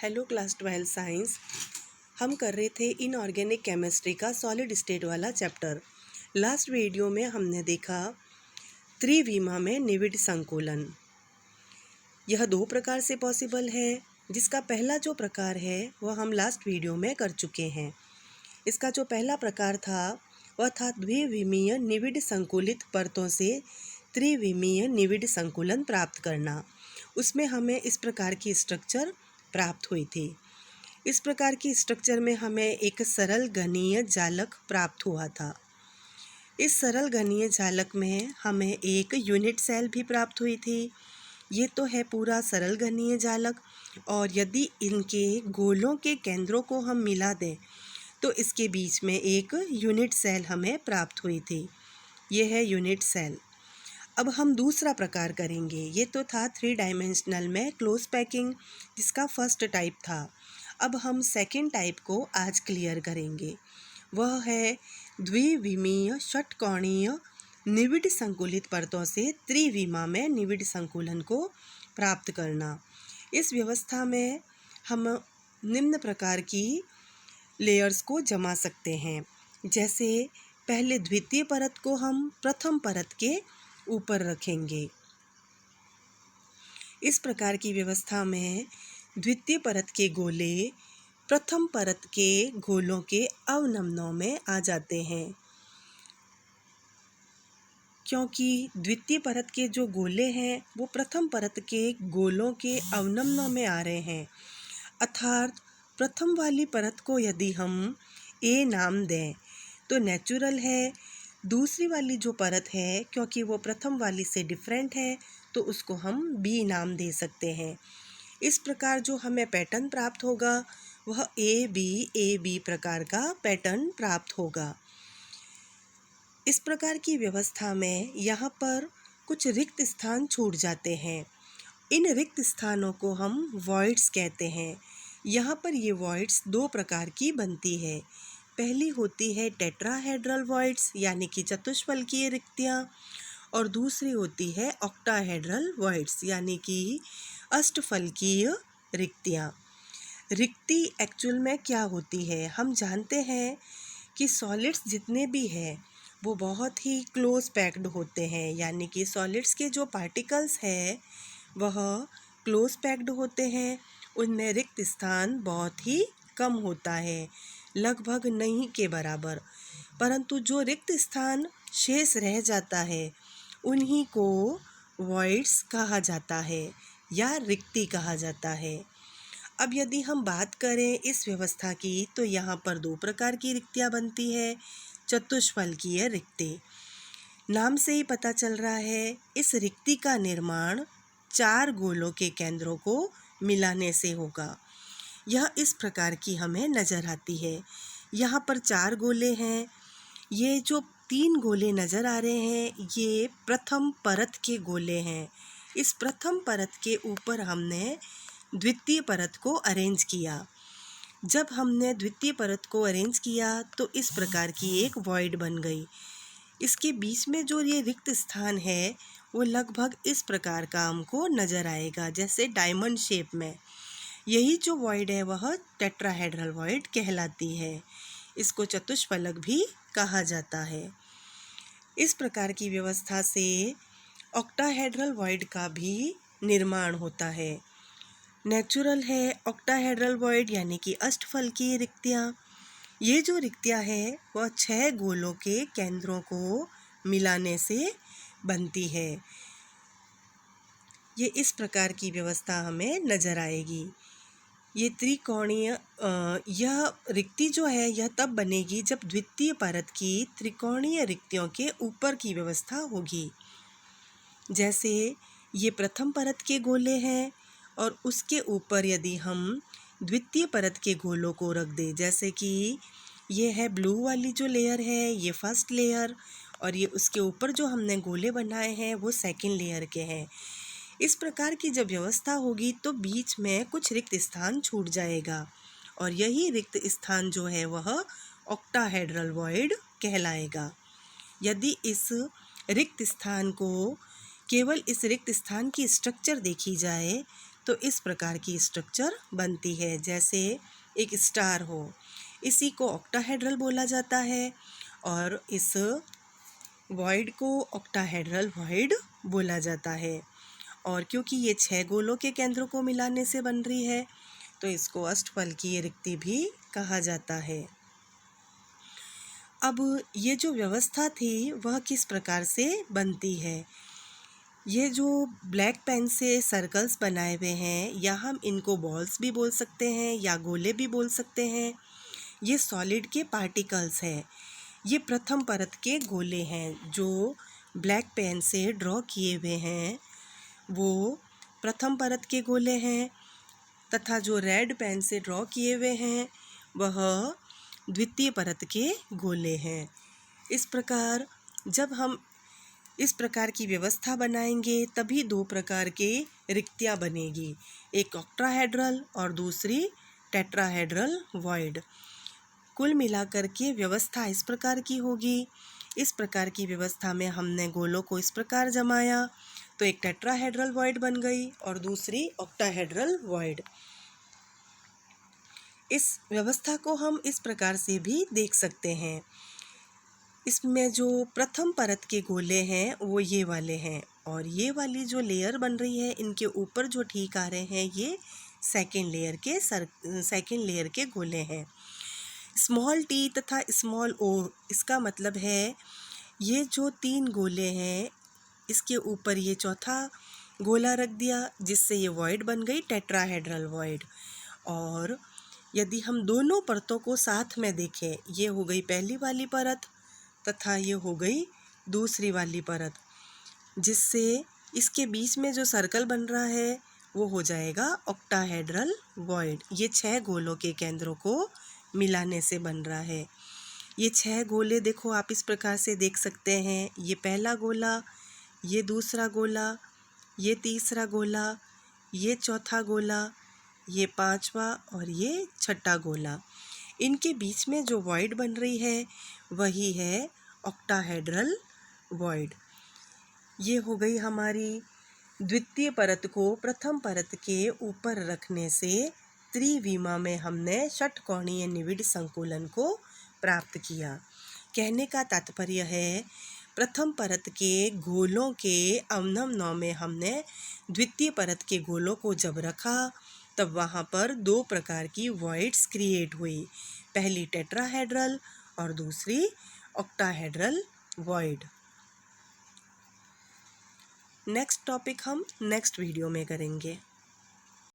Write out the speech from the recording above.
Hello class 12 science. हम कर रहे थे इनऑर्गेनिक केमिस्ट्री का सॉलिड स्टेट वाला चैप्टर। लास्ट वीडियो में हमने देखा त्रिविमा में निविड संकुलन। यह दो प्रकार से पॉसिबल है, जिसका पहला जो प्रकार है वह हम लास्ट वीडियो में कर चुके हैं। इसका जो पहला प्रकार था वह था द्विविमीय निविड संकुलित परतों से त्रिविमीय निविड संकुलन प्राप्त करना। उसमें हमें इस प्रकार की स्ट्रक्चर प्राप्त हुई थी। इस प्रकार की स्ट्रक्चर में हमें एक सरल घनीय जालक प्राप्त हुआ था। इस सरल घनीय जालक में हमें एक यूनिट सेल भी प्राप्त हुई थी। ये तो है पूरा सरल घनीय जालक, और यदि इनके गोलों के केंद्रों को हम मिला दें तो इसके बीच में एक यूनिट सेल हमें प्राप्त हुई थी। ये है यूनिट सेल। अब हम दूसरा प्रकार करेंगे। ये तो था 3 डायमेंशनल में क्लोज पैकिंग, जिसका फर्स्ट टाइप था। अब हम सेकंड टाइप को आज क्लियर करेंगे। वह है द्विविमीय षटकोणीय निविड संकुलित परतों से त्रिविमा में निविड संकुलन को प्राप्त करना। इस व्यवस्था में हम निम्न प्रकार की लेयर्स को जमा सकते हैं। जैसे पहले द्वितीय परत को हम प्रथम परत के ऊपर रखेंगे। इस प्रकार की व्यवस्था में द्वितीय परत के गोले प्रथम परत के गोलों के अवनमनों में आ जाते हैं। क्योंकि द्वितीय परत के जो गोले हैं वो प्रथम परत के गोलों के अवनमनों में आ रहे हैं, अर्थात प्रथम वाली परत को यदि हम ए नाम दें तो नेचुरल है। दूसरी वाली जो परत है, क्योंकि वो प्रथम वाली से डिफरेंट है, तो उसको हम बी नाम दे सकते हैं। इस प्रकार जो हमें पैटर्न प्राप्त होगा वह ए बी प्रकार का पैटर्न प्राप्त होगा। इस प्रकार की व्यवस्था में यहाँ पर कुछ रिक्त स्थान छूट जाते हैं। इन रिक्त स्थानों को हम वॉइड्स कहते हैं। यहाँ पर ये वॉइड्स दो प्रकार की बनती है। पहली होती है टेट्राहेड्रल वॉइड्स, यानी कि चतुष्फलकीय रिक्तियाँ, और दूसरी होती है ऑक्टाहेड्रल वॉइड्स, यानी कि अष्टफलकीय रिक्तियाँ। रिक्ति एक्चुअल में क्या होती है? हम जानते हैं कि सॉलिड्स जितने भी हैं वो बहुत ही क्लोज पैक्ड होते हैं, यानी कि सॉलिड्स के जो पार्टिकल्स हैं वह क्लोज पैक्ड होते हैं। उनमें रिक्त स्थान बहुत ही कम होता है, लगभग नहीं के बराबर। परंतु जो रिक्त स्थान शेष रह जाता है उन्हीं को वॉइड्स कहा जाता है या रिक्ति कहा जाता है। अब यदि हम बात करें इस व्यवस्था की तो यहाँ पर दो प्रकार की रिक्तियाँ बनती है। चतुष्फलकीय रिक्ति, नाम से ही पता चल रहा है इस रिक्ति का निर्माण 4 गोलों के केंद्रों को मिलाने से होगा। यह इस प्रकार की हमें नज़र आती है। यहाँ पर 4 गोले हैं। ये जो 3 गोले नज़र आ रहे हैं ये प्रथम परत के गोले हैं। इस प्रथम परत के ऊपर हमने द्वितीय परत को अरेंज किया। जब हमने द्वितीय परत को अरेंज किया तो इस प्रकार की एक वॉइड बन गई। इसके बीच में जो ये रिक्त स्थान है वो लगभग इस प्रकार का हमको नज़र आएगा, जैसे डायमंड शेप में। यही जो वॉइड है वह टेट्राहेड्रल वॉइड कहलाती है। इसको चतुष्फलक भी कहा जाता है। इस प्रकार की व्यवस्था से ऑक्टाहेड्रल वॉइड का भी निर्माण होता है। नेचुरल है ऑक्टाहेड्रल वॉइड, यानी कि अष्टफलकीय रिक्तियाँ। ये जो रिक्तियाँ हैं वह 6 गोलों के केंद्रों को मिलाने से बनती है। ये इस प्रकार की व्यवस्था हमें नज़र आएगी। ये त्रिकोणीय यह रिक्ति जो है यह तब बनेगी जब द्वितीय परत की त्रिकोणीय रिक्तियों के ऊपर की व्यवस्था होगी। जैसे ये प्रथम परत के गोले हैं और उसके ऊपर यदि हम द्वितीय परत के गोलों को रख दें, जैसे कि ये है ब्लू वाली जो लेयर है ये फर्स्ट लेयर, और ये उसके ऊपर जो हमने गोले बनाए हैं वो सेकंड लेयर के हैं। इस प्रकार की जब व्यवस्था होगी तो बीच में कुछ रिक्त स्थान छूट जाएगा, और यही रिक्त स्थान जो है वह ऑक्टाहेड्रल वॉइड कहलाएगा। यदि इस रिक्त स्थान को केवल इस रिक्त स्थान की स्ट्रक्चर देखी जाए तो इस प्रकार की स्ट्रक्चर बनती है। जैसे एक स्टार हो, इसी को ऑक्टाहेड्रल बोला जाता है और इस वॉइड को ऑक्टाहेड्रल वॉइड बोला जाता है। और क्योंकि ये 6 गोलों के केंद्रों को मिलाने से बन रही है तो इसको अष्टफलकीय रिक्ति भी कहा जाता है। अब ये जो व्यवस्था थी वह किस प्रकार से बनती है। ये जो ब्लैक पेन से सर्कल्स बनाए हुए हैं, या हम इनको बॉल्स भी बोल सकते हैं या गोले भी बोल सकते हैं, ये सॉलिड के पार्टिकल्स हैं। ये प्रथम परत के गोले हैं जो ब्लैक पेन से ड्रॉ किए हुए हैं, वो प्रथम परत के गोले हैं, तथा जो रेड पेन से ड्रॉ किए हुए हैं वह द्वितीय परत के गोले हैं। इस प्रकार जब हम इस प्रकार की व्यवस्था बनाएंगे तभी 2 प्रकार के रिक्तियाँ बनेगी, एक ऑक्टाहेड्रल और दूसरी टेट्राहेड्रल वॉइड। कुल मिलाकर के व्यवस्था इस प्रकार की होगी। इस प्रकार की व्यवस्था में हमने गोलों को इस प्रकार जमाया तो एक टेट्राहेड्रल वॉइड बन गई और दूसरी ऑक्टाहेड्रल वॉइड। इस व्यवस्था को हम इस प्रकार से भी देख सकते हैं। इसमें जो प्रथम परत के गोले हैं वो ये वाले हैं, और ये वाली जो लेयर बन रही है इनके ऊपर जो ठीक आ रहे हैं ये सेकेंड लेयर के गोले हैं। स्मॉल टी तथा स्मॉल ओ, इसका मतलब है ये जो 3 गोले हैं इसके ऊपर ये चौथा गोला रख दिया जिससे ये वॉइड बन गई टेट्राहेड्रल वॉइड। और यदि हम दोनों परतों को साथ में देखें, ये हो गई पहली वाली परत तथा ये हो गई दूसरी वाली परत, जिससे इसके बीच में जो सर्कल बन रहा है वो हो जाएगा ऑक्टाहेड्रल वॉइड। ये 6 गोलों के केंद्रों को मिलाने से बन रहा है। ये 6 गोले देखो आप इस प्रकार से देख सकते हैं, ये पहला गोला, ये दूसरा गोला, ये तीसरा गोला, ये चौथा गोला, ये पांचवा और ये छठा गोला। इनके बीच में जो वॉइड बन रही है वही है ऑक्टाहेड्रल वॉइड। ये हो गई हमारी द्वितीय परत को प्रथम परत के ऊपर रखने से त्रिविमा में हमने षटकोणीय निविड संकुलन को प्राप्त किया। कहने का तात्पर्य है प्रथम परत के गोलों के अवनमनों में हमने द्वितीय परत के गोलों को जब रखा तब वहाँ पर 2 प्रकार की वॉइड्स क्रिएट हुई, पहली टेट्राहेड्रल और दूसरी ऑक्टाहेड्रल वॉइड। नेक्स्ट टॉपिक हम नेक्स्ट वीडियो में करेंगे।